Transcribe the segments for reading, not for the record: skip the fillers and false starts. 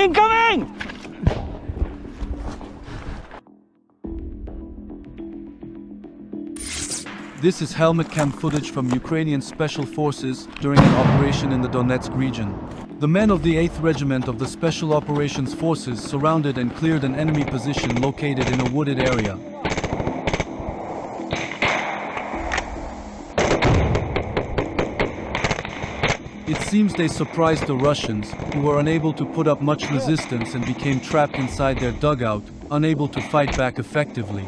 Incoming! This is helmet cam footage from Ukrainian Special Forces during an operation in the Donetsk region. The men of the 8th Regiment of the Special Operations Forces surrounded and cleared an enemy position located in a wooded area. It seems they surprised the Russians, who were unable to put up much resistance and became trapped inside their dugout, unable to fight back effectively.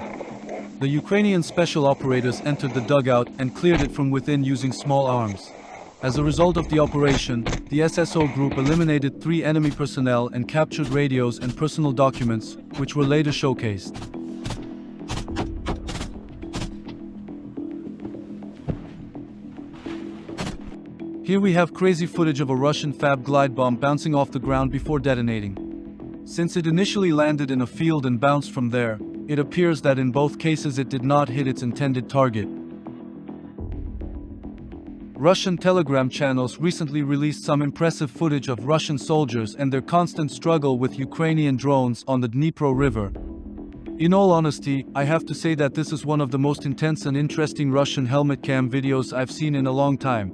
The Ukrainian special operators entered the dugout and cleared it from within using small arms. As a result of the operation, the SSO group eliminated 3 enemy personnel and captured radios and personal documents, which were later showcased. Here we have crazy footage of a Russian FAB glide bomb bouncing off the ground before detonating. Since it initially landed in a field and bounced from there, it appears that in both cases it did not hit its intended target. Russian Telegram channels recently released some impressive footage of Russian soldiers and their constant struggle with Ukrainian drones on the Dnipro River. In all honesty, I have to say that this is one of the most intense and interesting Russian helmet cam videos I've seen in a long time.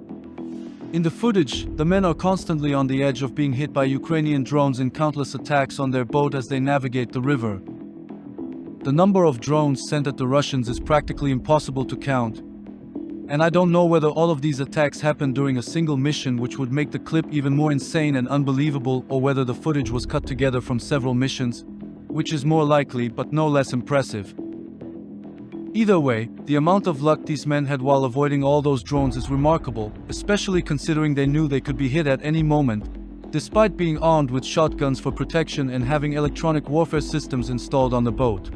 In the footage, the men are constantly on the edge of being hit by Ukrainian drones in countless attacks on their boat as they navigate the river. The number of drones sent at the Russians is practically impossible to count. And I don't know whether all of these attacks happened during a single mission, which would make the clip even more insane and unbelievable, or whether the footage was cut together from several missions, which is more likely but no less impressive. Either way, the amount of luck these men had while avoiding all those drones is remarkable, especially considering they knew they could be hit at any moment, despite being armed with shotguns for protection and having electronic warfare systems installed on the boat.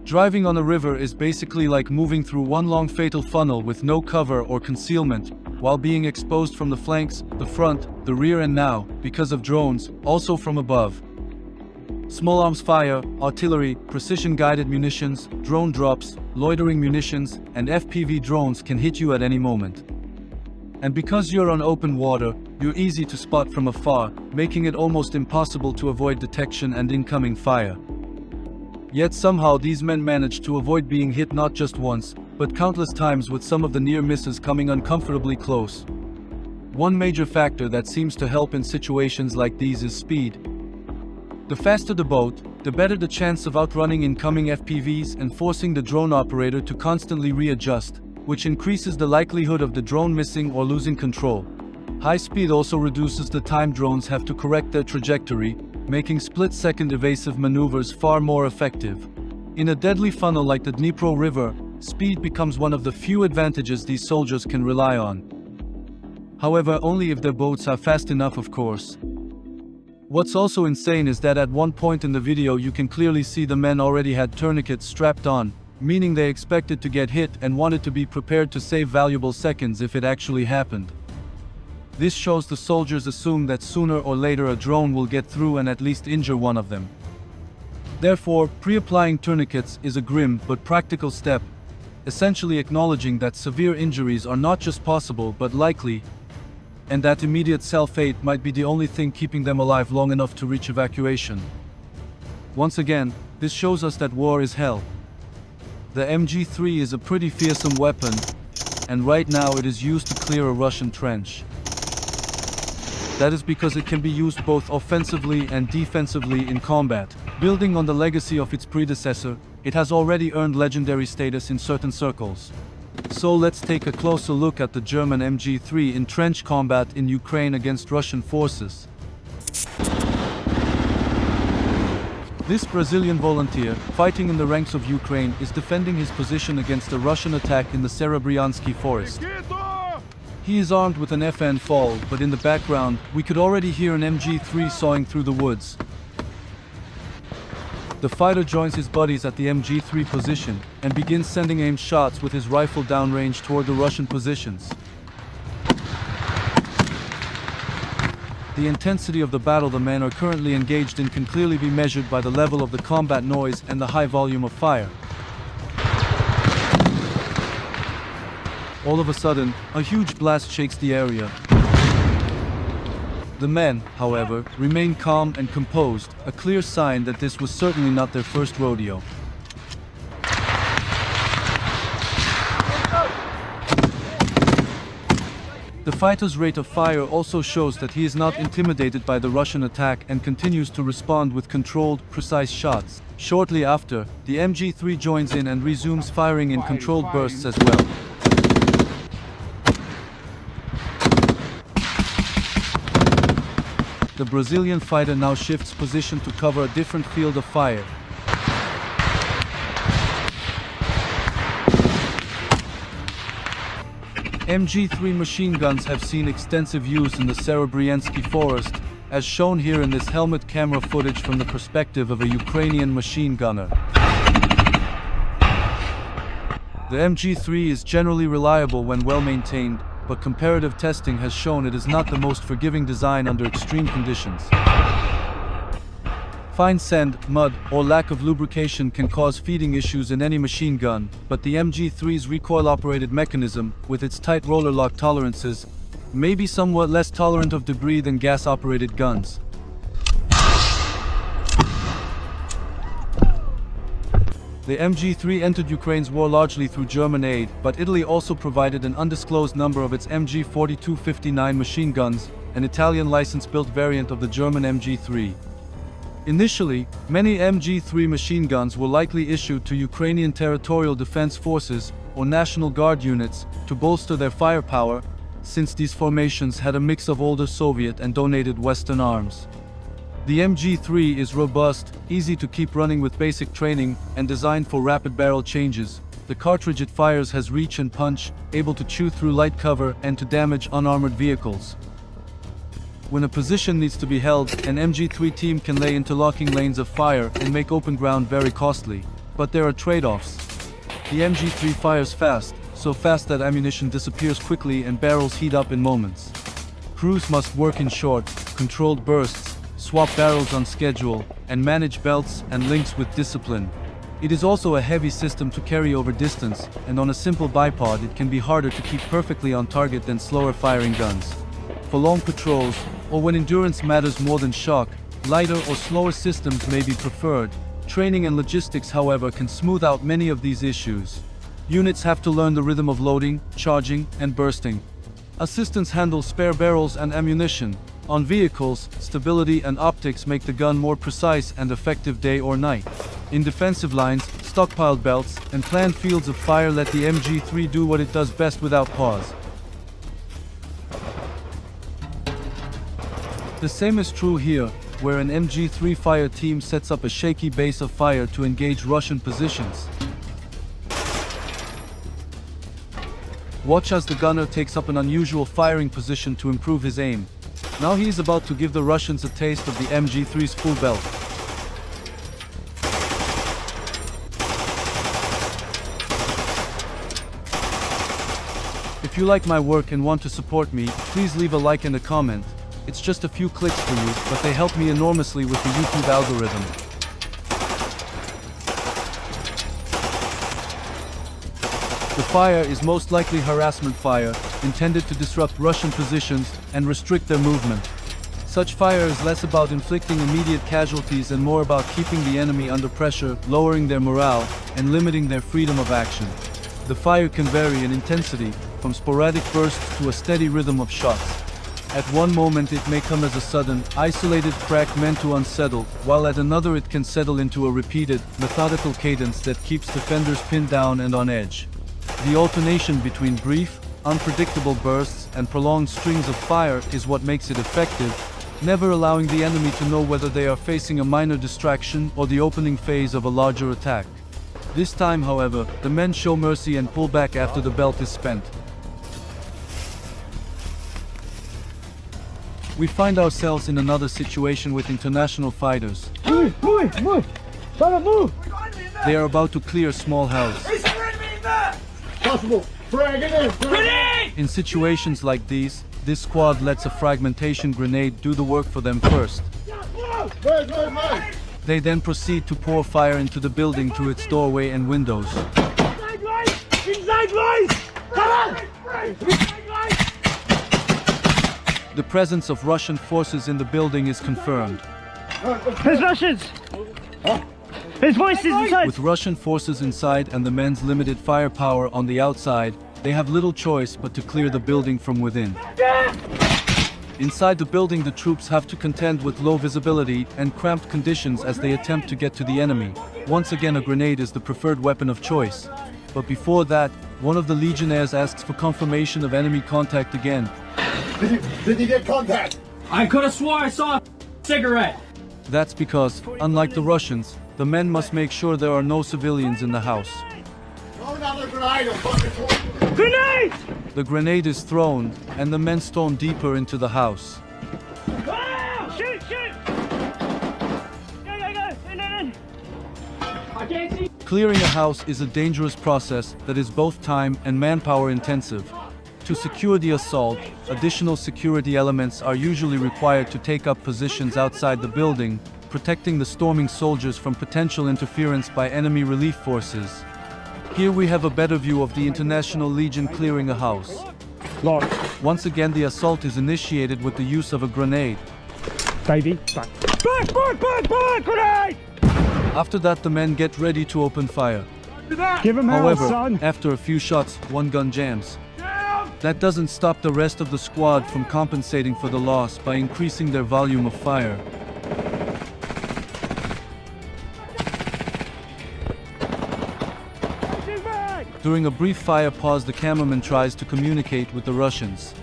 Driving on a river is basically like moving through one long fatal funnel with no cover or concealment, while being exposed from the flanks, the front, the rear and now, because of drones, also from above. Small arms fire, artillery, precision-guided munitions, drone drops, loitering munitions, and FPV drones can hit you at any moment. And because you're on open water, you're easy to spot from afar, making it almost impossible to avoid detection and incoming fire. Yet somehow these men managed to avoid being hit not just once, but countless times, with some of the near misses coming uncomfortably close. One major factor that seems to help in situations like these is speed. The faster the boat, the better the chance of outrunning incoming FPVs and forcing the drone operator to constantly readjust, which increases the likelihood of the drone missing or losing control. High speed also reduces the time drones have to correct their trajectory, making split-second evasive maneuvers far more effective. In a deadly funnel like the Dnipro River, speed becomes one of the few advantages these soldiers can rely on. However, only if their boats are fast enough, of course. What's also insane is that at one point in the video you can clearly see the men already had tourniquets strapped on, meaning they expected to get hit and wanted to be prepared to save valuable seconds if it actually happened. This shows the soldiers assume that sooner or later a drone will get through and at least injure one of them. Therefore, pre-applying tourniquets is a grim but practical step, essentially acknowledging that severe injuries are not just possible but likely, and that immediate self-aid might be the only thing keeping them alive long enough to reach evacuation. Once again, this shows us that war is hell. The MG3 is a pretty fearsome weapon, and right now it is used to clear a Russian trench. That is because it can be used both offensively and defensively in combat. Building on the legacy of its predecessor, it has already earned legendary status in certain circles. So let's take a closer look at the German MG3 in trench combat in Ukraine against Russian forces. This Brazilian volunteer, fighting in the ranks of Ukraine, is defending his position against a Russian attack in the Serebryansky forest. He is armed with an FN FAL, but in the background, we could already hear an MG3 sawing through the woods. The fighter joins his buddies at the MG3 position, and begins sending aimed shots with his rifle downrange toward the Russian positions. The intensity of the battle the men are currently engaged in can clearly be measured by the level of the combat noise and the high volume of fire. All of a sudden, a huge blast shakes the area. The men, however, remain calm and composed, a clear sign that this was certainly not their first rodeo. The fighter's rate of fire also shows that he is not intimidated by the Russian attack and continues to respond with controlled, precise shots. Shortly after, the MG3 joins in and resumes firing in controlled bursts as well. The Brazilian fighter now shifts position to cover a different field of fire. MG3 machine guns have seen extensive use in the Serebryansky forest, as shown here in this helmet camera footage from the perspective of a Ukrainian machine gunner. The MG3 is generally reliable when well maintained, but comparative testing has shown it is not the most forgiving design under extreme conditions. Fine sand, mud, or lack of lubrication can cause feeding issues in any machine gun, but the MG3's recoil-operated mechanism, with its tight roller lock tolerances, may be somewhat less tolerant of debris than gas-operated guns. The MG3 entered Ukraine's war largely through German aid, but Italy also provided an undisclosed number of its MG42-59 machine guns, an Italian license-built variant of the German MG3. Initially, many MG3 machine guns were likely issued to Ukrainian Territorial Defense Forces, or National Guard units, to bolster their firepower, since these formations had a mix of older Soviet and donated Western arms. The MG3 is robust, easy to keep running with basic training, and designed for rapid barrel changes. The cartridge it fires has reach and punch, able to chew through light cover and to damage unarmored vehicles. When a position needs to be held, an MG3 team can lay interlocking lanes of fire and make open ground very costly. But there are trade-offs. The MG3 fires fast, so fast that ammunition disappears quickly and barrels heat up in moments. Crews must work in short, controlled bursts, swap barrels on schedule, and manage belts and links with discipline. It is also a heavy system to carry over distance, and on a simple bipod it can be harder to keep perfectly on target than slower firing guns. For long patrols, or when endurance matters more than shock, lighter or slower systems may be preferred. Training and logistics, however, can smooth out many of these issues. Units have to learn the rhythm of loading, charging, and bursting. Assistants handle spare barrels and ammunition. On vehicles, stability and optics make the gun more precise and effective day or night. In defensive lines, stockpiled belts, and planned fields of fire let the MG3 do what it does best without pause. The same is true here, where an MG3 fire team sets up a shaky base of fire to engage Russian positions. Watch as the gunner takes up an unusual firing position to improve his aim. Now he is about to give the Russians a taste of the MG3's full belt. If you like my work and want to support me, please leave a like and a comment. It's just a few clicks for you, but they help me enormously with the YouTube algorithm. The fire is most likely harassment fire, intended to disrupt Russian positions and restrict their movement. Such fire is less about inflicting immediate casualties and more about keeping the enemy under pressure, lowering their morale, and limiting their freedom of action. The fire can vary in intensity, from sporadic bursts to a steady rhythm of shots. At one moment it may come as a sudden, isolated crack meant to unsettle, while at another it can settle into a repeated, methodical cadence that keeps defenders pinned down and on edge. The alternation between brief, unpredictable bursts and prolonged strings of fire is what makes it effective, never allowing the enemy to know whether they are facing a minor distraction or the opening phase of a larger attack. This time, however, the men show mercy and pull back after the belt is spent. We find ourselves in another situation with international fighters. Move! Move! They are about to clear a small house. Possible! In situations like these, this squad lets a fragmentation grenade do the work for them first. They then proceed to pour fire into the building through its doorway and windows. Inside right! Come on! The presence of Russian forces in the building is confirmed. There's Russians! There's voices inside! With Russian forces inside and the men's limited firepower on the outside, they have little choice but to clear the building from within. Inside the building, the troops have to contend with low visibility and cramped conditions as they attempt to get to the enemy. Once again, a grenade is the preferred weapon of choice. But before that, one of the legionnaires asks for confirmation of enemy contact again. Did you get contact? I could have swore I saw a cigarette. That's because, unlike the Russians, the men must make sure there are no civilians in the house. Throw another grenade or fucking Grenade! The grenade is thrown, and the men storm deeper into the house. Ah! Shoot, shoot! Go, go, go! In. I can't see. Clearing a house is a dangerous process that is both time and manpower intensive. To secure the assault, additional security elements are usually required to take up positions outside the building, protecting the storming soldiers from potential interference by enemy relief forces. Here we have a better view of the International Legion clearing a house. Lock. Once again, the assault is initiated with the use of a grenade. Davey, back. Back! Grenade! After that, the men get ready to open fire. Give him hell, However, son! after a few shots, one gun jams. That doesn't stop the rest of the squad from compensating for the loss by increasing their volume of fire. During a brief fire pause, the cameraman tries to communicate with the Russians.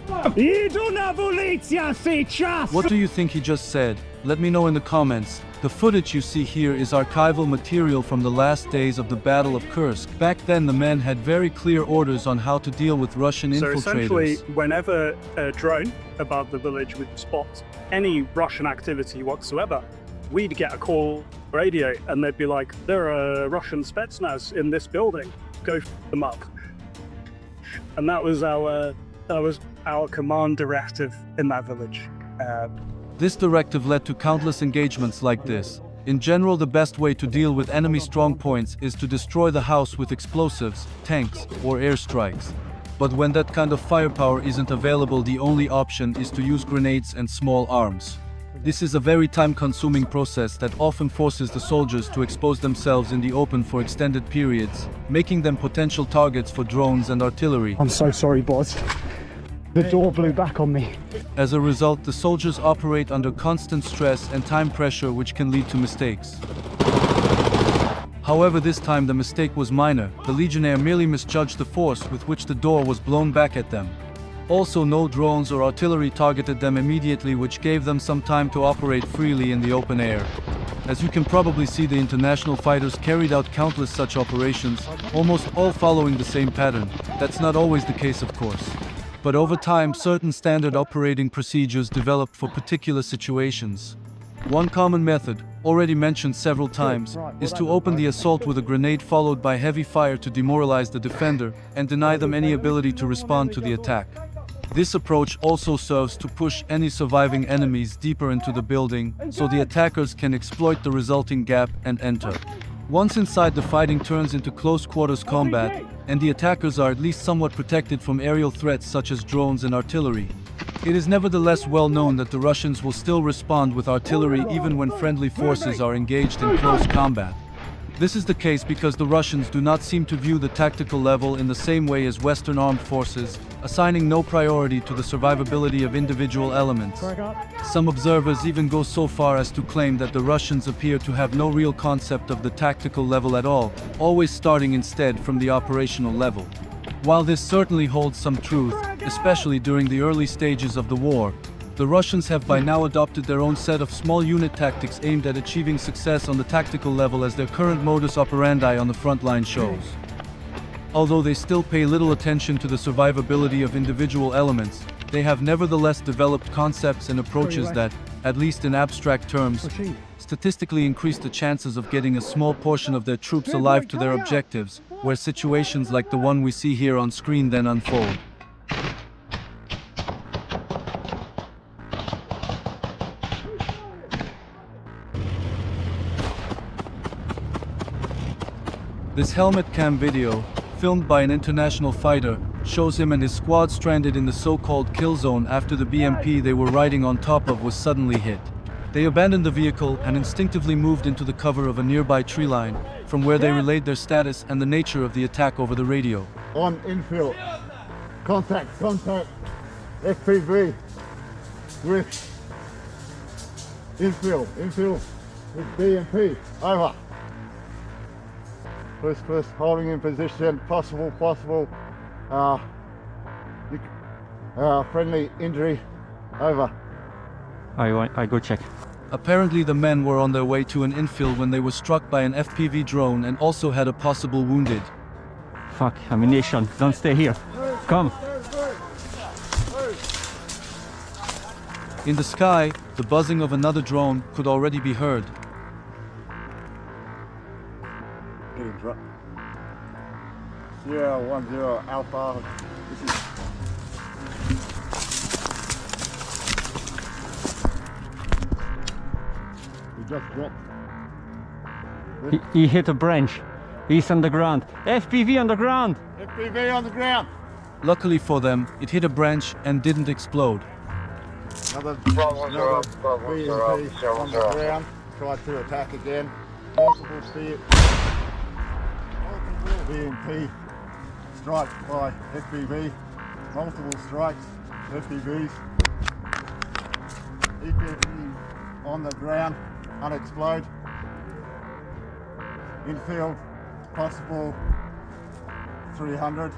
What do you think he just said? Let me know in the comments. The footage you see here is archival material from the last days of the Battle of Kursk. Back then, the men had very clear orders on how to deal with Russian infiltrators. So essentially, whenever a drone above the village would spot any Russian activity whatsoever, we'd get a call radio and they'd be like, there are Russian Spetsnaz in this building, go f them up. And that was our command directive in that village. This directive led to countless engagements like this. In general, the best way to deal with enemy strong points is to destroy the house with explosives, tanks, or airstrikes. But when that kind of firepower isn't available, the only option is to use grenades and small arms. This is a very time-consuming process that often forces the soldiers to expose themselves in the open for extended periods, making them potential targets for drones and artillery. I'm so sorry, boss. The door blew back on me. As a result, the soldiers operate under constant stress and time pressure, which can lead to mistakes. However, this time the mistake was minor. The legionnaire merely misjudged the force with which the door was blown back at them. Also, no drones or artillery targeted them immediately, which gave them some time to operate freely in the open air. As you can probably see, the international fighters carried out countless such operations, almost all following the same pattern. That's not always the case, of course. But over time, certain standard operating procedures developed for particular situations. One common method, already mentioned several times, is to open the assault with a grenade followed by heavy fire to demoralize the defender and deny them any ability to respond to the attack. This approach also serves to push any surviving enemies deeper into the building, so the attackers can exploit the resulting gap and enter. Once inside, the fighting turns into close quarters combat, and the attackers are at least somewhat protected from aerial threats such as drones and artillery. It is nevertheless well known that the Russians will still respond with artillery even when friendly forces are engaged in close combat. This is the case because the Russians do not seem to view the tactical level in the same way as Western armed forces, assigning no priority to the survivability of individual elements. Some observers even go so far as to claim that the Russians appear to have no real concept of the tactical level at all, always starting instead from the operational level. While this certainly holds some truth, especially during the early stages of the war, the Russians have by now adopted their own set of small unit tactics aimed at achieving success on the tactical level, as their current modus operandi on the front line shows. Although they still pay little attention to the survivability of individual elements, they have nevertheless developed concepts and approaches that, at least in abstract terms, statistically increase the chances of getting a small portion of their troops alive to their objectives, where situations like the one we see here on screen then unfold. This helmet cam video, filmed by an international fighter, shows him and his squad stranded in the so-called kill zone after the BMP they were riding on top of was suddenly hit. They abandoned the vehicle and instinctively moved into the cover of a nearby tree line, from where they relayed their status and the nature of the attack over the radio. On infill. Contact. FPV. With infill with BMP. Over. First, holding in position. Possible. Friendly injury. Over. I go check. Apparently the men were on their way to an infill when they were struck by an FPV drone and also had a possible wounded. Fuck, ammunition. Don't stay here. Come. In the sky, the buzzing of another drone could already be heard. Getting dropped. 010 Alpha. This is just dropped. He hit a branch. He's on the ground. FPV on the ground. FPV on the ground. Luckily for them, it hit a branch and didn't explode. Another BMP on the ground. Tried to attack again. Multiple BMP strikes by FPV. Multiple strikes, FPVs. EPV on the ground, unexploded. Infield, possible 300.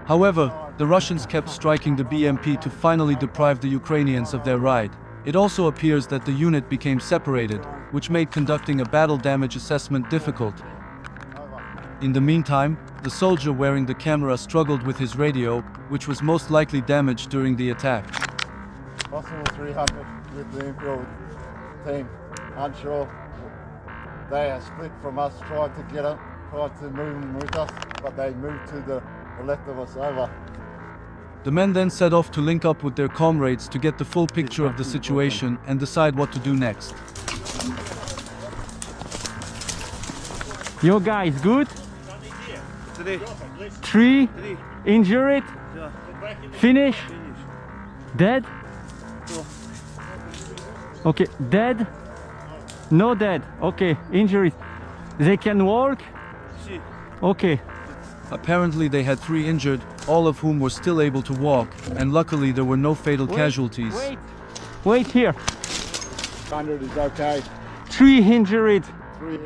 However, the Russians kept striking the BMP to finally deprive the Ukrainians of their ride. It also appears that the unit became separated, which made conducting a battle damage assessment difficult. In the meantime, the soldier wearing the camera struggled with his radio, which was most likely damaged during the attack. Possible 300 with the infield team, unsure. They are split from us, tried to get up, tried to move them with us, but they moved to the left of us. Over. The men then set off to link up with their comrades to get the full picture of the situation and decide what to do next. Your guys good? 3 injured? Finish? Dead? Okay, dead? No dead. Okay, injuries. They can walk? Okay. Apparently they had 3 injured, all of whom were still able to walk, and luckily there were no fatal casualties. Wait here. 100 is okay. 3 injured. 3.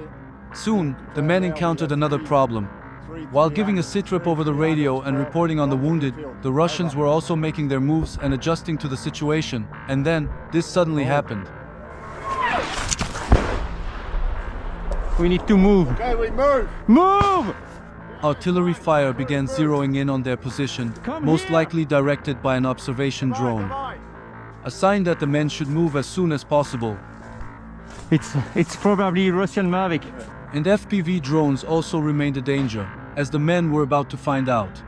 Soon, the men encountered another problem. While giving a sitrep over the radio and reporting on the wounded, the Russians were also making their moves and adjusting to the situation, and then, this suddenly happened. We need to move. Okay, we move. Move! Artillery fire began zeroing in on their position, most likely directed by an observation drone. A sign that the men should move as soon as possible. It's probably Russian Mavic. And FPV drones also remained a danger, as the men were about to find out.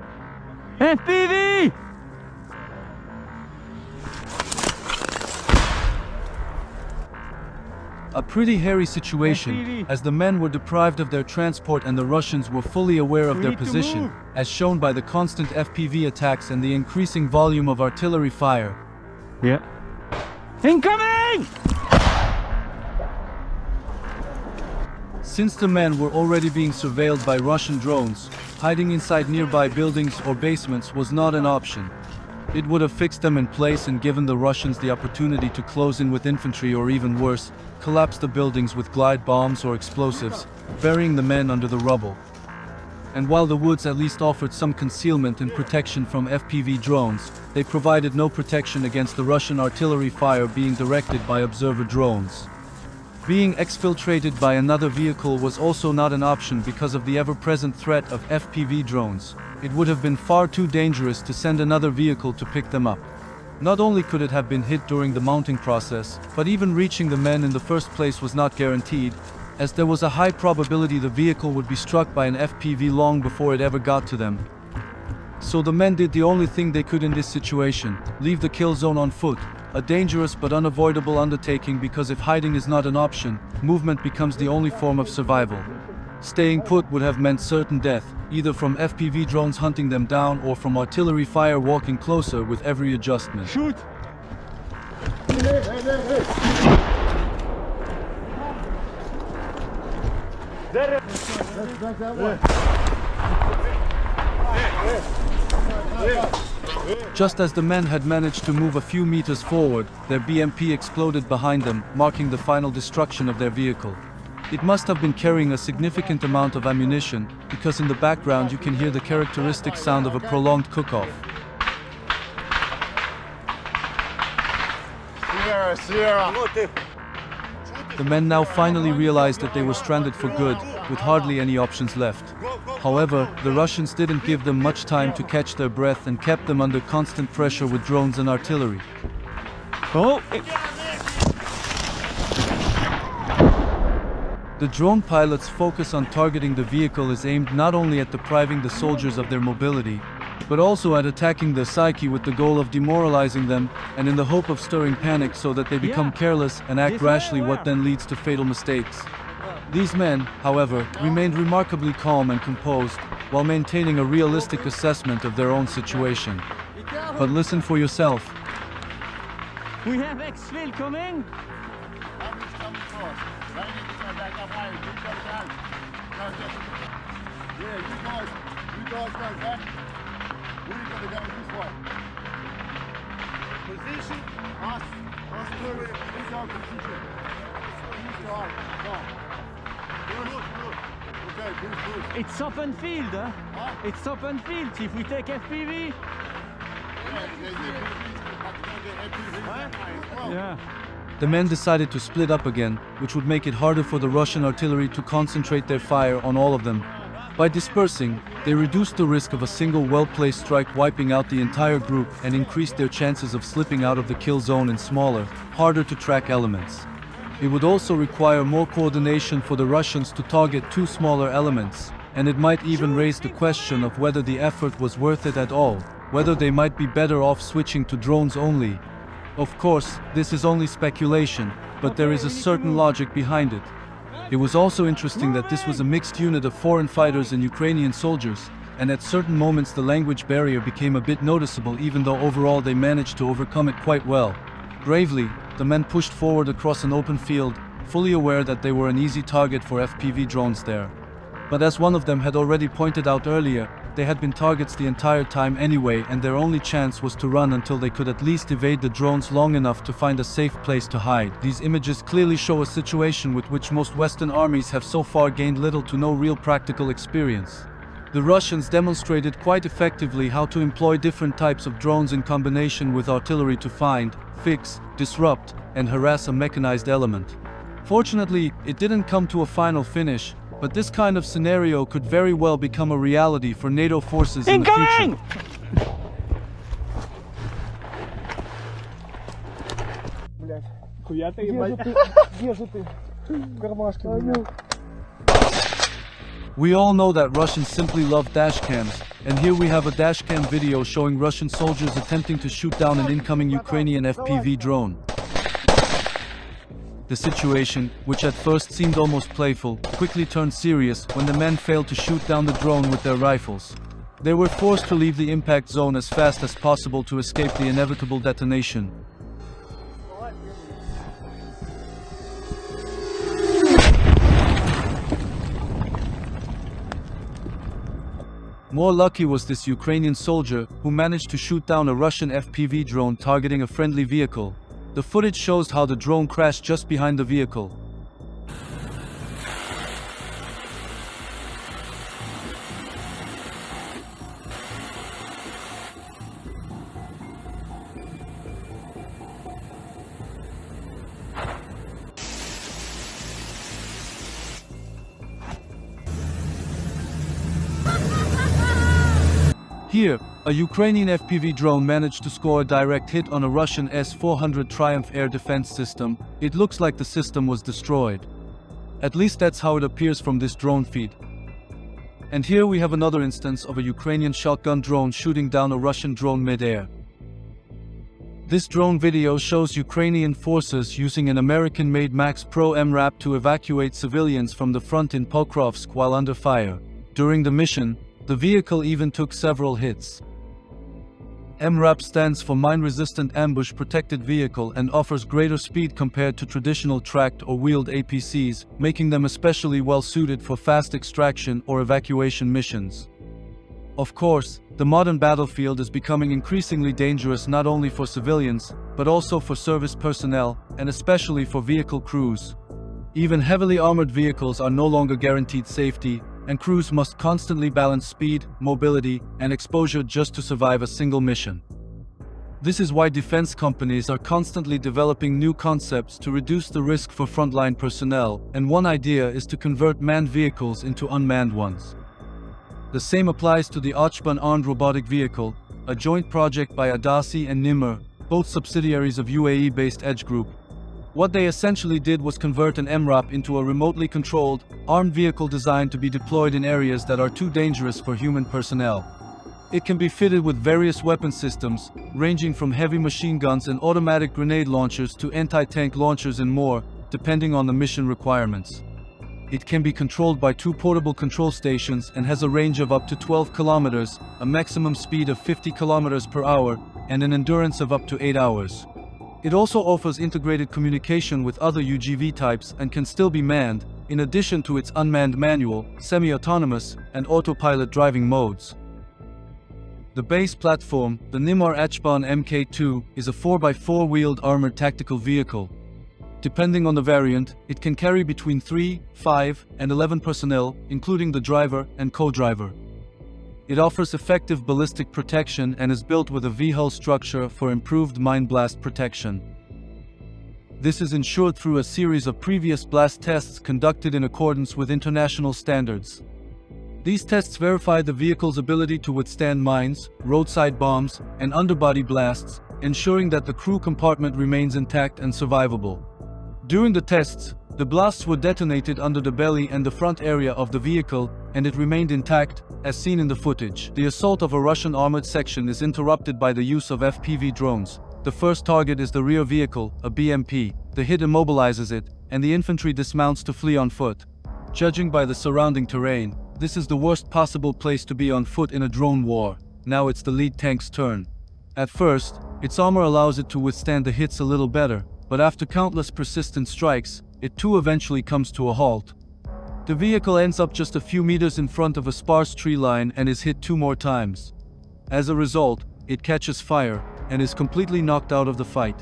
FPV! A pretty hairy situation, as the men were deprived of their transport and the Russians were fully aware of their position, as shown by the constant FPV attacks and the increasing volume of artillery fire. Yeah. Incoming! Since the men were already being surveilled by Russian drones, hiding inside nearby buildings or basements was not an option. It would have fixed them in place and given the Russians the opportunity to close in with infantry or even worse, collapse the buildings with glide bombs or explosives, burying the men under the rubble. And while the woods at least offered some concealment and protection from FPV drones, they provided no protection against the Russian artillery fire being directed by observer drones. Being exfiltrated by another vehicle was also not an option because of the ever-present threat of FPV drones. It would have been far too dangerous to send another vehicle to pick them up. Not only could it have been hit during the mounting process, but even reaching the men in the first place was not guaranteed, as there was a high probability the vehicle would be struck by an FPV long before it ever got to them. So the men did the only thing they could in this situation: leave the kill zone on foot. A dangerous but unavoidable undertaking, because if hiding is not an option, movement becomes the only form of survival. Staying put would have meant certain death, either from FPV drones hunting them down or from artillery fire walking closer with every adjustment. Shoot! Just as the men had managed to move a few meters forward, their BMP exploded behind them, marking the final destruction of their vehicle. It must have been carrying a significant amount of ammunition, because in the background you can hear the characteristic sound of a prolonged cook-off. Sierra. The men now finally realized that they were stranded for good, with hardly any options left. However, the Russians didn't give them much time to catch their breath and kept them under constant pressure with drones and artillery. Oh! The drone pilot's focus on targeting the vehicle is aimed not only at depriving the soldiers of their mobility, but also at attacking their psyche with the goal of demoralizing them, and in the hope of stirring panic so that they become careless and act rashly, what then leads to fatal mistakes. These men, however, remained remarkably calm and composed, while maintaining a realistic assessment of their own situation. But listen for yourself. We have exfil coming! You guys go back. We're going to go this way. Position. Us two. We go position. You guys, go. Okay, push. It's open field, huh? It's open field. If we take FPV. Yeah. The men decided to split up again, which would make it harder for the Russian artillery to concentrate their fire on all of them. By dispersing, they reduced the risk of a single well-placed strike wiping out the entire group and increased their chances of slipping out of the kill zone in smaller, harder-to-track elements. It would also require more coordination for the Russians to target two smaller elements, and it might even raise the question of whether the effort was worth it at all, whether they might be better off switching to drones only. Of course, this is only speculation, but there is a certain logic behind it. It was also interesting that this was a mixed unit of foreign fighters and Ukrainian soldiers, and at certain moments the language barrier became a bit noticeable, even though overall they managed to overcome it quite well. Bravely, the men pushed forward across an open field, fully aware that they were an easy target for FPV drones there. But as one of them had already pointed out earlier, they had been targets the entire time anyway, and their only chance was to run until they could at least evade the drones long enough to find a safe place to hide. These images clearly show a situation with which most Western armies have so far gained little to no real practical experience. The Russians demonstrated quite effectively how to employ different types of drones in combination with artillery to find, fix, disrupt, and harass a mechanized element. Fortunately, it didn't come to a final finish, but this kind of scenario could very well become a reality for NATO forces in the future. We all know that Russians simply love dashcams, and here we have a dashcam video showing Russian soldiers attempting to shoot down an incoming Ukrainian FPV drone. The situation, which at first seemed almost playful, quickly turned serious when the men failed to shoot down the drone with their rifles. They were forced to leave the impact zone as fast as possible to escape the inevitable detonation. More lucky was this Ukrainian soldier, who managed to shoot down a Russian FPV drone targeting a friendly vehicle. The footage shows how the drone crashed just behind the vehicle. Here, a Ukrainian FPV drone managed to score a direct hit on a Russian S-400 Triumph air defense system. It looks like the system was destroyed. At least that's how it appears from this drone feed. And here we have another instance of a Ukrainian shotgun drone shooting down a Russian drone mid-air. This drone video shows Ukrainian forces using an American-made Max Pro MRAP to evacuate civilians from the front in Pokrovsk while under fire. During the mission, the vehicle even took several hits. MRAP stands for Mine-Resistant Ambush Protected Vehicle and offers greater speed compared to traditional tracked or wheeled APCs, making them especially well suited for fast extraction or evacuation missions. Of course, the modern battlefield is becoming increasingly dangerous not only for civilians, but also for service personnel, and especially for vehicle crews. Even heavily armored vehicles are no longer guaranteed safety, and crews must constantly balance speed, mobility, and exposure just to survive a single mission. This is why defense companies are constantly developing new concepts to reduce the risk for frontline personnel, and one idea is to convert manned vehicles into unmanned ones. The same applies to the Ochban armed robotic vehicle, a joint project by Adasi and Nimr, both subsidiaries of UAE-based Edge Group. What they essentially did was convert an MRAP into a remotely controlled, armed vehicle designed to be deployed in areas that are too dangerous for human personnel. It can be fitted with various weapon systems, ranging from heavy machine guns and automatic grenade launchers to anti-tank launchers and more, depending on the mission requirements. It can be controlled by 2 portable control stations and has a range of up to 12 kilometers, a maximum speed of 50 kilometers per hour, and an endurance of up to 8 hours. It also offers integrated communication with other UGV types and can still be manned, in addition to its unmanned manual, semi-autonomous, and autopilot driving modes. The base platform, the Nimr Ochban Mk2, is a 4x4 wheeled armored tactical vehicle. Depending on the variant, it can carry between 3, 5, and 11 personnel, including the driver and co-driver. It offers effective ballistic protection and is built with a V-hull structure for improved mine blast protection. This is ensured through a series of previous blast tests conducted in accordance with international standards. These tests verify the vehicle's ability to withstand mines, roadside bombs, and underbody blasts, ensuring that the crew compartment remains intact and survivable. During the tests, the blasts were detonated under the belly and the front area of the vehicle, and it remained intact, as seen in the footage. The assault of a Russian armored section is interrupted by the use of FPV drones. The first target is the rear vehicle, a BMP. The hit immobilizes it, and the infantry dismounts to flee on foot. Judging by the surrounding terrain, this is the worst possible place to be on foot in a drone war. Now it's the lead tank's turn. At first, its armor allows it to withstand the hits a little better, but after countless persistent strikes, it too eventually comes to a halt. The vehicle ends up just a few meters in front of a sparse tree line and is hit 2 more times. As a result, it catches fire and is completely knocked out of the fight.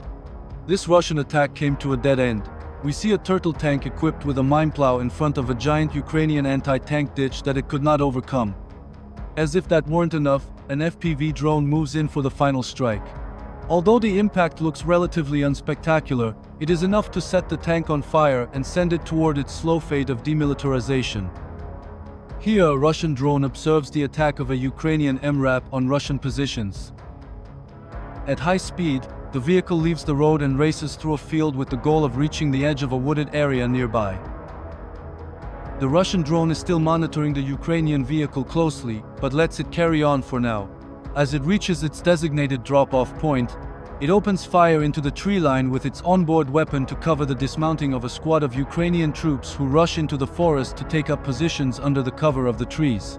This Russian attack came to a dead end. We see a turtle tank equipped with a mine plow in front of a giant Ukrainian anti-tank ditch that it could not overcome. As if that weren't enough, an FPV drone moves in for the final strike. Although the impact looks relatively unspectacular, it is enough to set the tank on fire and send it toward its slow fate of demilitarization. Here, a Russian drone observes the attack of a Ukrainian MRAP on Russian positions. At high speed, the vehicle leaves the road and races through a field with the goal of reaching the edge of a wooded area nearby. The Russian drone is still monitoring the Ukrainian vehicle closely, but lets it carry on for now. As it reaches its designated drop-off point, it opens fire into the tree line with its onboard weapon to cover the dismounting of a squad of Ukrainian troops who rush into the forest to take up positions under the cover of the trees.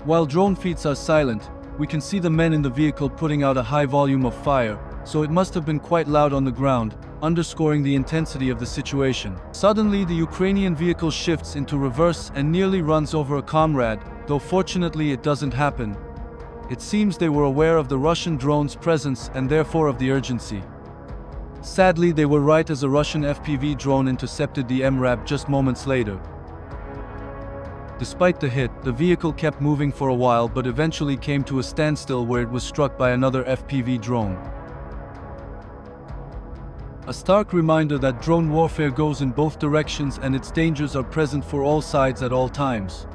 While drone feeds are silent, we can see the men in the vehicle putting out a high volume of fire, so it must have been quite loud on the ground, underscoring the intensity of the situation. Suddenly, the Ukrainian vehicle shifts into reverse and nearly runs over a comrade, though fortunately it doesn't happen. It seems they were aware of the Russian drone's presence and therefore of the urgency. Sadly, they were right as a Russian FPV drone intercepted the MRAP just moments later. Despite the hit, the vehicle kept moving for a while but eventually came to a standstill where it was struck by another FPV drone. A stark reminder that drone warfare goes in both directions and its dangers are present for all sides at all times.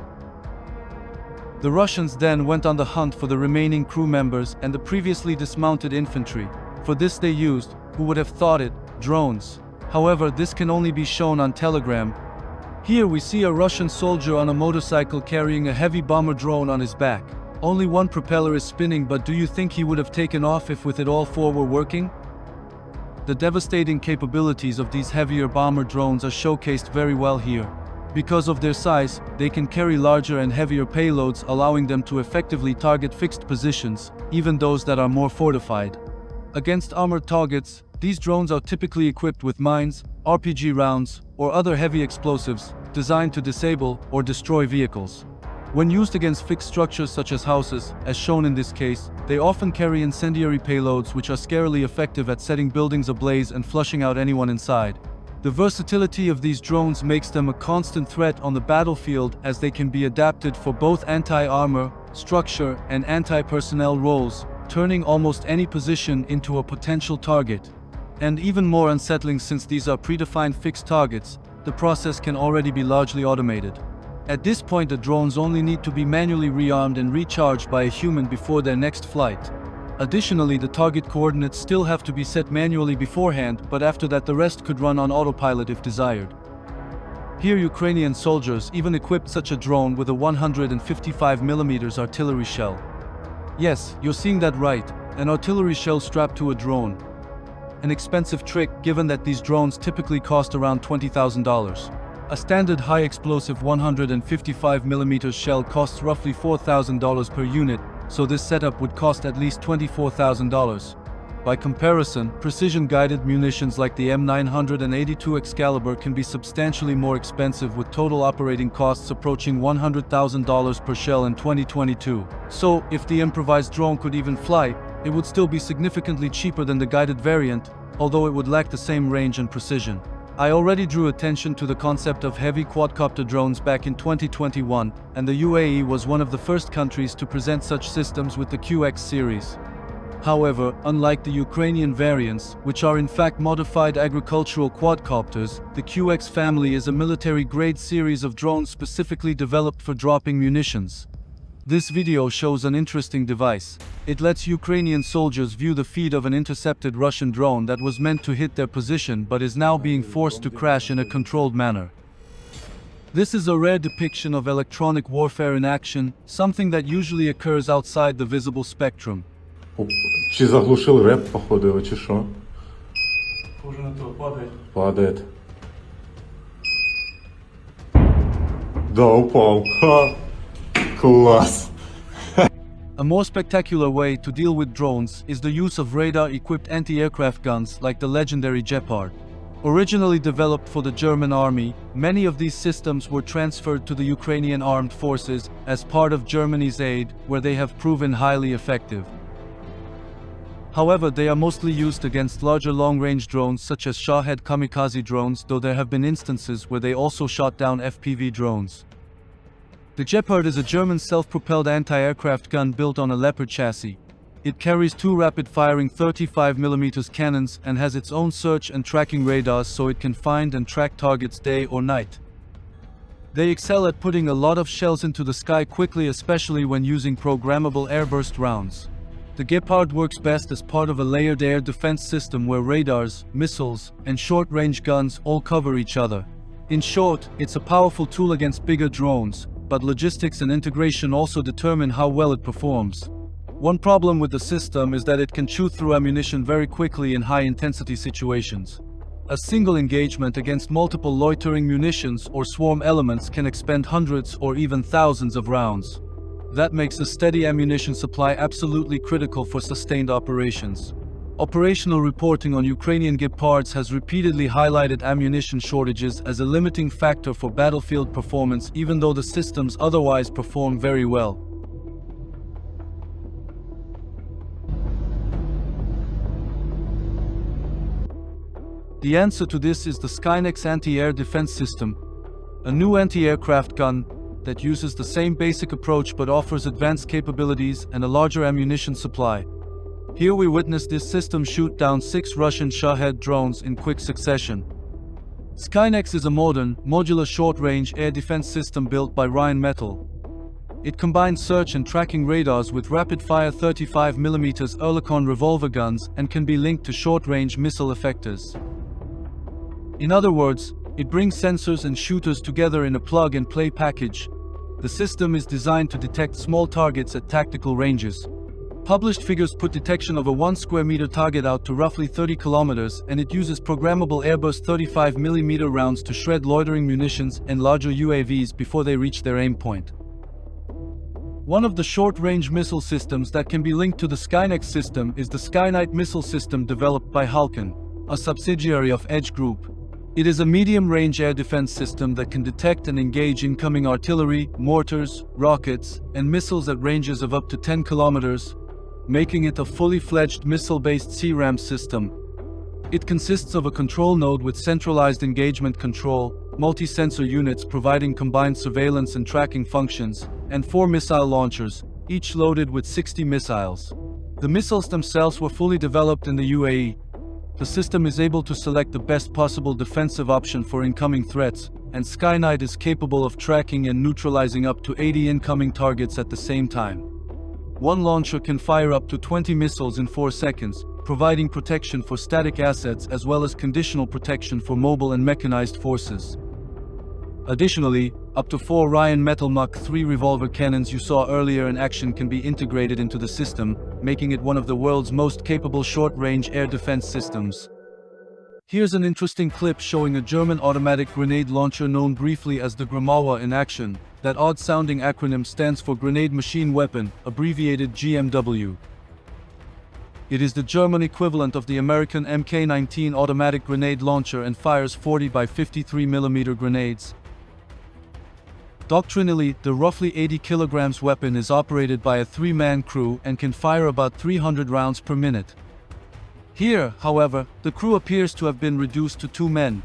The Russians then went on the hunt for the remaining crew members and the previously dismounted infantry. For this they used, who would have thought it, drones. However, this can only be shown on Telegram. Here we see a Russian soldier on a motorcycle carrying a heavy bomber drone on his back. Only one propeller is spinning, but do you think he would have taken off if with it all 4 were working? The devastating capabilities of these heavier bomber drones are showcased very well here. Because of their size, they can carry larger and heavier payloads, allowing them to effectively target fixed positions, even those that are more fortified. Against armored targets, these drones are typically equipped with mines, RPG rounds, or other heavy explosives, designed to disable or destroy vehicles. When used against fixed structures such as houses, as shown in this case, they often carry incendiary payloads which are scarily effective at setting buildings ablaze and flushing out anyone inside. The versatility of these drones makes them a constant threat on the battlefield, as they can be adapted for both anti-armor, structure, and anti-personnel roles, turning almost any position into a potential target. And even more unsettling, since these are predefined fixed targets, the process can already be largely automated. At this point, the drones only need to be manually rearmed and recharged by a human before their next flight. Additionally, the target coordinates still have to be set manually beforehand, but after that the rest could run on autopilot if desired. Here Ukrainian soldiers even equipped such a drone with a 155mm artillery shell. Yes, you're seeing that right, an artillery shell strapped to a drone. An expensive trick, given that these drones typically cost around $20,000. A standard high-explosive 155mm shell costs roughly $4,000 per unit, so this setup would cost at least $24,000. By comparison, precision-guided munitions like the M982 Excalibur can be substantially more expensive, with total operating costs approaching $100,000 per shell in 2022. So, if the improvised drone could even fly, it would still be significantly cheaper than the guided variant, although it would lack the same range and precision. I already drew attention to the concept of heavy quadcopter drones back in 2021, and the UAE was one of the first countries to present such systems with the QX series. However, unlike the Ukrainian variants, which are in fact modified agricultural quadcopters, the QX family is a military-grade series of drones specifically developed for dropping munitions. This video shows an interesting device. It lets Ukrainian soldiers view the feed of an intercepted Russian drone that was meant to hit their position but is now being forced to crash in a controlled manner. This is a rare depiction of electronic warfare in action, something that usually occurs outside the visible spectrum. Чи заглушил реп, походу, чи що? Уже на то падает. Падает. Да, упал. Ха! Класс! A more spectacular way to deal with drones is the use of radar-equipped anti-aircraft guns like the legendary Gepard. Originally developed for the German army, many of these systems were transferred to the Ukrainian armed forces as part of Germany's aid, where they have proven highly effective. However, they are mostly used against larger long-range drones such as Shahed kamikaze drones, though there have been instances where they also shot down FPV drones. The Gepard is a German self-propelled anti-aircraft gun built on a Leopard chassis. It carries two rapid-firing 35mm cannons and has its own search and tracking radars, so it can find and track targets day or night. They excel at putting a lot of shells into the sky quickly, especially when using programmable airburst rounds. The Gepard works best as part of a layered air defense system where radars, missiles, and short-range guns all cover each other. In short, it's a powerful tool against bigger drones, but logistics and integration also determine how well it performs. One problem with the system is that it can chew through ammunition very quickly in high-intensity situations. A single engagement against multiple loitering munitions or swarm elements can expend hundreds or even thousands of rounds. That makes a steady ammunition supply absolutely critical for sustained operations. Operational reporting on Ukrainian Gepards has repeatedly highlighted ammunition shortages as a limiting factor for battlefield performance, even though the systems otherwise perform very well. The answer to this is the Skynex anti-air defense system, a new anti-aircraft gun that uses the same basic approach but offers advanced capabilities and a larger ammunition supply. Here we witness this system shoot down 6 Russian Shahed drones in quick succession. Skynex is a modern, modular short-range air defense system built by Rheinmetall. It combines search and tracking radars with rapid-fire 35mm Oerlikon revolver guns and can be linked to short-range missile effectors. In other words, it brings sensors and shooters together in a plug-and-play package. The system is designed to detect small targets at tactical ranges. Published figures put detection of a 1 square meter target out to roughly 30 kilometers, and it uses programmable airburst 35mm rounds to shred loitering munitions and larger UAVs before they reach their aim point. One of the short-range missile systems that can be linked to the Skynex system is the Skynight missile system developed by Halcon, a subsidiary of Edge Group. It is a medium-range air defense system that can detect and engage incoming artillery, mortars, rockets, and missiles at ranges of up to 10 kilometers, making it a fully fledged missile-based CRAM system. It consists of a control node with centralized engagement control, multi-sensor units providing combined surveillance and tracking functions, and 4 missile launchers, each loaded with 60 missiles. The missiles themselves were fully developed in the UAE. The system is able to select the best possible defensive option for incoming threats, and Skynight is capable of tracking and neutralizing up to 80 incoming targets at the same time. One launcher can fire up to 20 missiles in 4 seconds, providing protection for static assets as well as conditional protection for mobile and mechanized forces. Additionally, up to 4 Ryan Metal Mach 3 revolver cannons you saw earlier in action can be integrated into the system, making it one of the world's most capable short-range air defense systems. Here's an interesting clip showing a German automatic grenade launcher known briefly as the Gramawa in action. That odd-sounding acronym stands for Grenade Machine Weapon, abbreviated GMW. It is the German equivalent of the American Mk19 automatic grenade launcher and fires 40 by 53mm grenades. Doctrinally, the roughly 80 kilograms weapon is operated by a 3-man crew and can fire about 300 rounds per minute. Here, however, the crew appears to have been reduced to 2 men.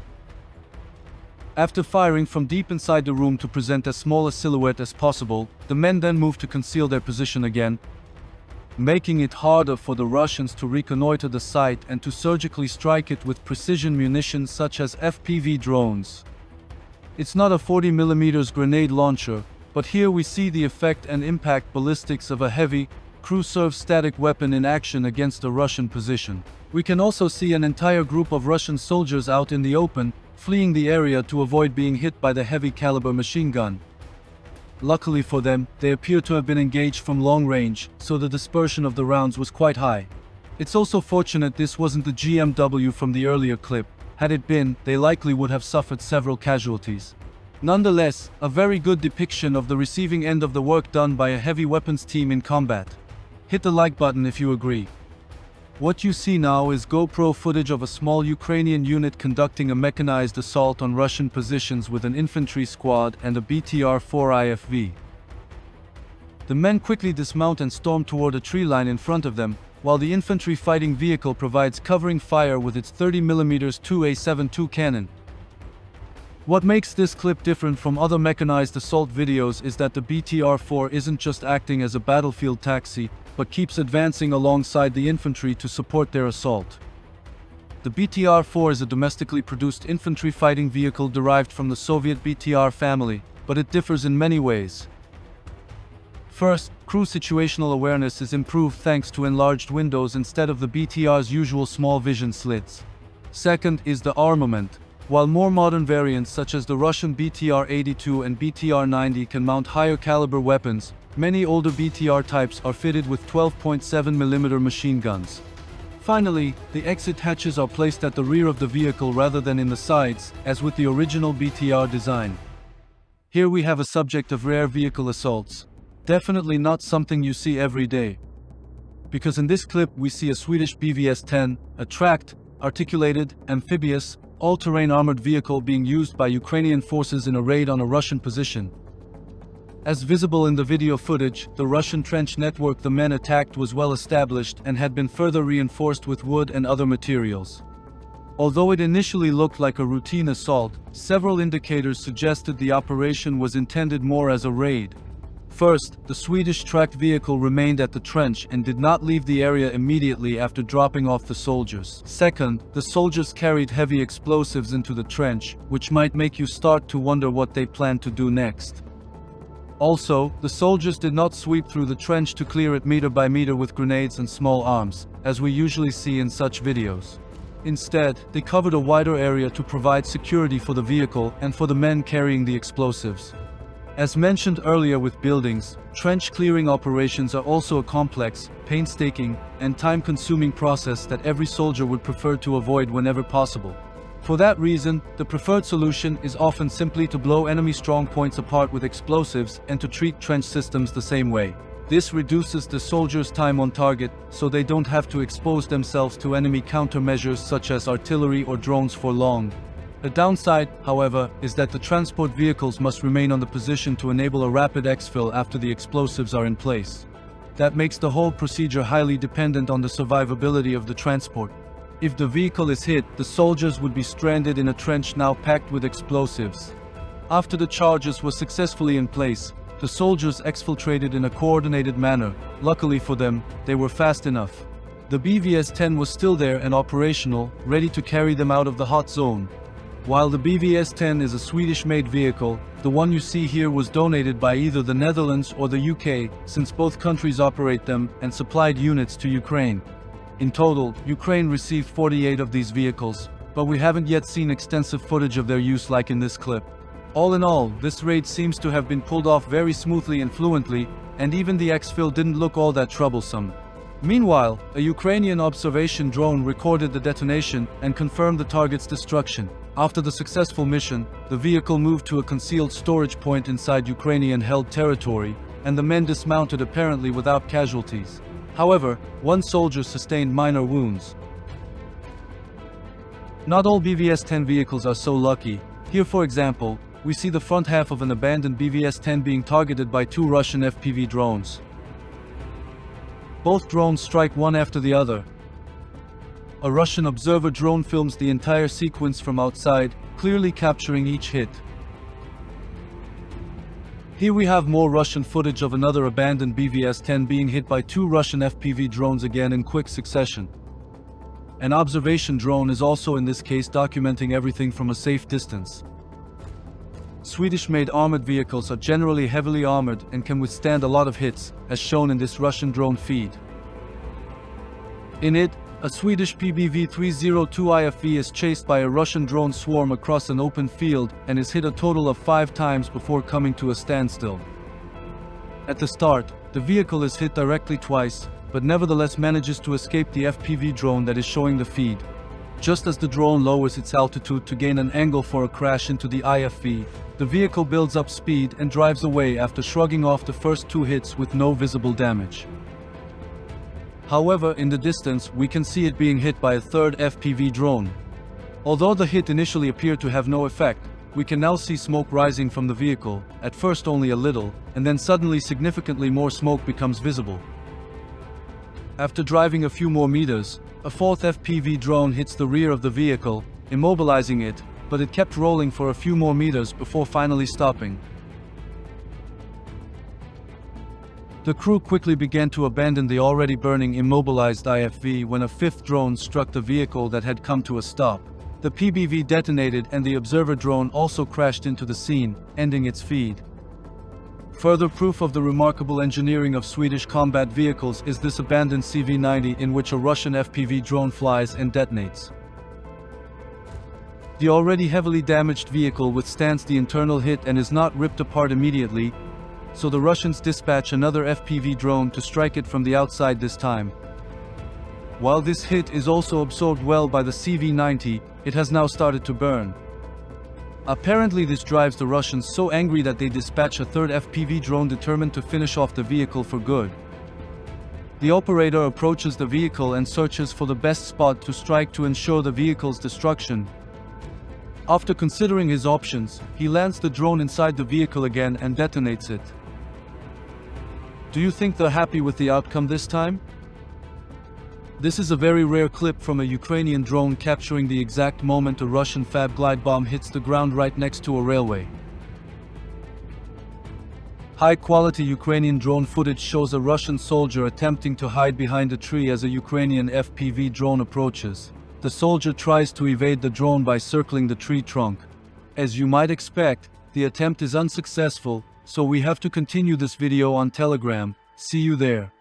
After firing from deep inside the room to present as small a silhouette as possible, the men then move to conceal their position again, making it harder for the Russians to reconnoiter the site and to surgically strike it with precision munitions such as FPV drones. It's not a 40mm grenade launcher, but here we see the effect and impact ballistics of a heavy, crew-served static weapon in action against a Russian position. We can also see an entire group of Russian soldiers out in the open, fleeing the area to avoid being hit by the heavy-caliber machine gun. Luckily for them, they appear to have been engaged from long range, so the dispersion of the rounds was quite high. It's also fortunate this wasn't the GMW from the earlier clip. Had it been, they likely would have suffered several casualties. Nonetheless, a very good depiction of the receiving end of the work done by a heavy weapons team in combat. Hit the like button if you agree. What you see now is GoPro footage of a small Ukrainian unit conducting a mechanized assault on Russian positions with an infantry squad and a BTR-4 IFV. The men quickly dismount and storm toward a tree line in front of them, while the infantry fighting vehicle provides covering fire with its 30mm 2A72 cannon. What makes this clip different from other mechanized assault videos is that the BTR-4 isn't just acting as a battlefield taxi, but keeps advancing alongside the infantry to support their assault. The BTR-4 is a domestically produced infantry fighting vehicle derived from the Soviet BTR family, but it differs in many ways. First, crew situational awareness is improved thanks to enlarged windows instead of the BTR's usual small vision slits. Second is the armament. While more modern variants such as the Russian BTR-82 and BTR-90 can mount higher caliber weapons, many older BTR types are fitted with 12.7mm machine guns. Finally, the exit hatches are placed at the rear of the vehicle rather than in the sides, as with the original BTR design. Here we have a subject of rare vehicle assaults. Definitely not something you see every day. Because in this clip we see a Swedish BVS-10, a tracked, articulated, amphibious, all-terrain armored vehicle being used by Ukrainian forces in a raid on a Russian position. As visible in the video footage, the Russian trench network the men attacked was well established and had been further reinforced with wood and other materials. Although it initially looked like a routine assault, several indicators suggested the operation was intended more as a raid. First, the Swedish tracked vehicle remained at the trench and did not leave the area immediately after dropping off the soldiers. Second, the soldiers carried heavy explosives into the trench, which might make you start to wonder what they planned to do next. Also, the soldiers did not sweep through the trench to clear it meter by meter with grenades and small arms, as we usually see in such videos. Instead, they covered a wider area to provide security for the vehicle and for the men carrying the explosives. As mentioned earlier with buildings, trench clearing operations are also a complex, painstaking, and time-consuming process that every soldier would prefer to avoid whenever possible. For that reason, the preferred solution is often simply to blow enemy strong points apart with explosives and to treat trench systems the same way. This reduces the soldiers' time on target, so they don't have to expose themselves to enemy countermeasures such as artillery or drones for long. The downside, however, is that the transport vehicles must remain on the position to enable a rapid exfil after the explosives are in place. That makes the whole procedure highly dependent on the survivability of the transport. If the vehicle is hit, the soldiers would be stranded in a trench now packed with explosives. After the charges were successfully in place, the soldiers exfiltrated in a coordinated manner. Luckily for them, they were fast enough. The BVS-10 was still there and operational, ready to carry them out of the hot zone. While the BVS-10 is a Swedish-made vehicle, the one you see here was donated by either the Netherlands or the UK, since both countries operate them and supplied units to Ukraine. In total, Ukraine received 48 of these vehicles, but we haven't yet seen extensive footage of their use like in this clip. All in all, this raid seems to have been pulled off very smoothly and fluently, and even the exfil didn't look all that troublesome. Meanwhile, a Ukrainian observation drone recorded the detonation and confirmed the target's destruction. After the successful mission, the vehicle moved to a concealed storage point inside Ukrainian-held territory, and the men dismounted apparently without casualties. However, one soldier sustained minor wounds. Not all BVS-10 vehicles are so lucky. Here, for example, we see the front half of an abandoned BVS-10 being targeted by two Russian FPV drones. Both drones strike one after the other. A Russian observer drone films the entire sequence from outside, clearly capturing each hit. Here we have more Russian footage of another abandoned BVS-10 being hit by two Russian FPV drones again in quick succession. An observation drone is also in this case documenting everything from a safe distance. Swedish-made armored vehicles are generally heavily armored and can withstand a lot of hits, as shown in this Russian drone feed. In it, a Swedish PBV-302 IFV is chased by a Russian drone swarm across an open field and is hit a total of 5 times before coming to a standstill. At the start, the vehicle is hit directly twice, but nevertheless manages to escape the FPV drone that is showing the feed. Just as the drone lowers its altitude to gain an angle for a crash into the IFV, the vehicle builds up speed and drives away after shrugging off the first 2 hits with no visible damage. However, in the distance, we can see it being hit by a third FPV drone. Although the hit initially appeared to have no effect, we can now see smoke rising from the vehicle, at first only a little, and then suddenly significantly more smoke becomes visible. After driving a few more meters, a fourth FPV drone hits the rear of the vehicle, immobilizing it, but it kept rolling for a few more meters before finally stopping. The crew quickly began to abandon the already burning immobilized IFV when a fifth drone struck the vehicle that had come to a stop. The PBV detonated and the observer drone also crashed into the scene, ending its feed. Further proof of the remarkable engineering of Swedish combat vehicles is this abandoned CV-90 in which a Russian FPV drone flies and detonates. The already heavily damaged vehicle withstands the internal hit and is not ripped apart immediately, so the Russians dispatch another FPV drone to strike it from the outside this time. While this hit is also absorbed well by the CV-90, it has now started to burn. Apparently this drives the Russians so angry that they dispatch a third FPV drone determined to finish off the vehicle for good. The operator approaches the vehicle and searches for the best spot to strike to ensure the vehicle's destruction. After considering his options, he lands the drone inside the vehicle again and detonates it. Do you think they're happy with the outcome this time? This is a very rare clip from a Ukrainian drone capturing the exact moment a Russian Fab glide bomb hits the ground right next to a railway. High-quality Ukrainian drone footage shows a Russian soldier attempting to hide behind a tree as a Ukrainian FPV drone approaches. The soldier tries to evade the drone by circling the tree trunk. As you might expect, the attempt is unsuccessful, so we have to continue this video on Telegram. See you there.